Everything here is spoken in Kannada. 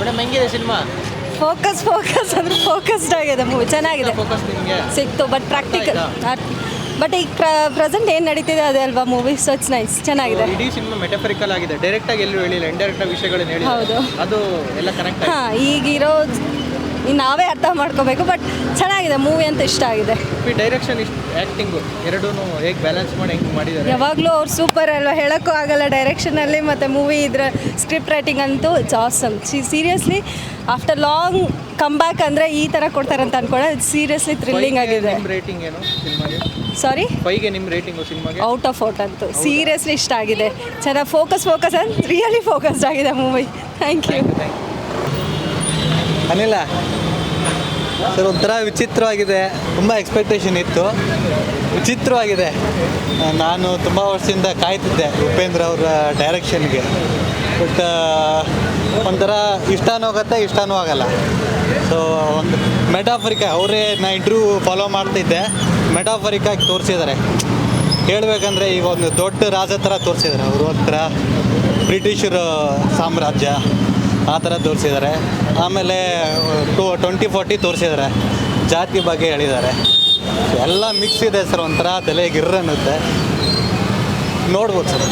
ಮೇಡಮ್ ಹೆಂಗಿದೆ ಸಿನಿಮಾ? ಫೋಕಸ್ ಅಂದ್ರೆ ಫೋಕಸ್ಡ್ ಆಗಿದೆ ಮೂವಿ, ಚೆನ್ನಾಗಿದೆ. ಫೋಕಸ್ ನಿಮಗೆ ಸಿಕ್ತು ಬಟ್ ಪ್ರಾಕ್ಟಿಕಲ್. ಬಟ್ ಈಗ ಪ್ರೆಸೆಂಟ್ ಏನು ನಡೀತಿದೆ ಅದೇ ಅಲ್ವಾ ಮೂವಿ, ಸೊ ಇಟ್ಸ್ ನೈಸ್, ಚೆನ್ನಾಗಿದೆ. ಇಡೀ ಸಿನಿಮಾ ಮೆಟಾಫರಿಕಲ್ ಆಗಿದೆ, ಡೈರೆಕ್ಟ್ ಆಗಿ ಎಲ್ಲೂ ಹೇಳಿಲ್ಲ, ಇಂಡೈರೆಕ್ಟ್ ಆಗಿ ವಿಷಯಗಳನ್ನ ಹೇಳಿ ಹೌದು. ಅದು ಎಲ್ಲ ಕನೆಕ್ಟ್ ಆಗಿದೆ. ಹಾಂ, ಈಗಿರೋ ನಾವೇ ಅರ್ಥ ಮಾಡ್ಕೋಬೇಕು, ಬಟ್ ಚೆನ್ನಾಗಿದೆ ಮೂವಿ ಅಂತ ಇಷ್ಟ ಆಗಿದೆ. ಡೈರೆಕ್ಷನ್ ಆ್ಯಕ್ಟಿಂಗು ಎರಡೂ ಹೇಗೆ ಬ್ಯಾಲೆನ್ಸ್ ಮಾಡಿ ಹೆಂಗೆ ಮಾಡಿದ್ದಾರೆ? ಯಾವಾಗಲೂ ಅವ್ರು ಸೂಪರ್ ಅಲ್ವಾ, ಹೇಳೋಕ್ಕೂ ಆಗಲ್ಲ. ಡೈರೆಕ್ಷನಲ್ಲಿ ಮತ್ತು ಮೂವಿ ಇದ್ರ ಸ್ಕ್ರಿಪ್ಟ್ ರೈಟಿಂಗ್ ಅಂತೂ it's awesome. Seriously after long come back ಅಂದರೆ ಈ ಥರ ಕೊಡ್ತಾರಂತ ಅನ್ಕೊಳ್ಳೋದು ಸೀರಿಯಸ್ಲಿ ಥ್ರಿಲ್ಲಿಂಗ್ ಆಗಿದೆ. ನಿಮ್ಮ ರೇಟಿಂಗ್ ಏನು ಸಿನಿಮಾಗೆ? ಸಾರಿ, 5ಗೆ ನಿಮ್ಮ ರೇಟಿಂಗು ಸಿನಿಮಾಗೆ? ಔಟ್ ಆಫ್ ಔಟ್ ಅಂತೂ ಸೀರಿಯಸ್ಲಿ ಇಷ್ಟ ಆಗಿದೆ. ಚೆನ್ನಾಗಿ ಫೋಕಸ್ ಅಂತ ರಿಯಲಿ ಫೋಕಸ್ಡ್ ಆಗಿದೆ movie. Thank you. Anil sir, ಒಂಥರ ವಿಚಿತ್ರವಾಗಿದೆ. ತುಂಬ ಎಕ್ಸ್ಪೆಕ್ಟೇಷನ್ ಇತ್ತು, ವಿಚಿತ್ರವಾಗಿದೆ. ನಾನು ತುಂಬ ವರ್ಷದಿಂದ ಕಾಯ್ತಿದ್ದೆ ಉಪೇಂದ್ರ ಅವರ ಡೈರೆಕ್ಷನ್ಗೆ. ಬಟ್ ಒಂಥರ ಇಷ್ಟನೂ ಆಗುತ್ತೆ, ಇಷ್ಟನೂ ಆಗಲ್ಲ. ಸೊ ಒಂದು ಮೆಟಾಫರಿಕಾ, ಅವರೇ ನಾ ಇಂಟ್ರ್ಯೂ ಫಾಲೋ ಮಾಡ್ತಿದ್ದೆ, ಮೆಟಾಫರಿಕಾಗಿ ತೋರಿಸಿದ್ದಾರೆ. ಹೇಳಬೇಕಂದ್ರೆ ಈಗ ಒಂದು ದೊಡ್ಡ ರಾಜ ಥರ ತೋರಿಸಿದ್ದಾರೆ. ಅವರು ಒಂಥರ ಬ್ರಿಟಿಷರ ಸಾಮ್ರಾಜ್ಯ ಆ ಥರ ತೋರಿಸಿದ್ದಾರೆ. ಆಮೇಲೆ 2040 ತೋರಿಸಿದ್ದಾರೆ, ಜಾತಿ ಬಗ್ಗೆ ಹೇಳಿದ್ದಾರೆ. ಎಲ್ಲ ಮಿಕ್ಸ್ ಇದೆ ಸರ್, ಒಂಥರ ತಲೆ ಗಿರ್ರ ಅನ್ನುತ್ತೆ. ನೋಡ್ಬೋದು ಸರ್.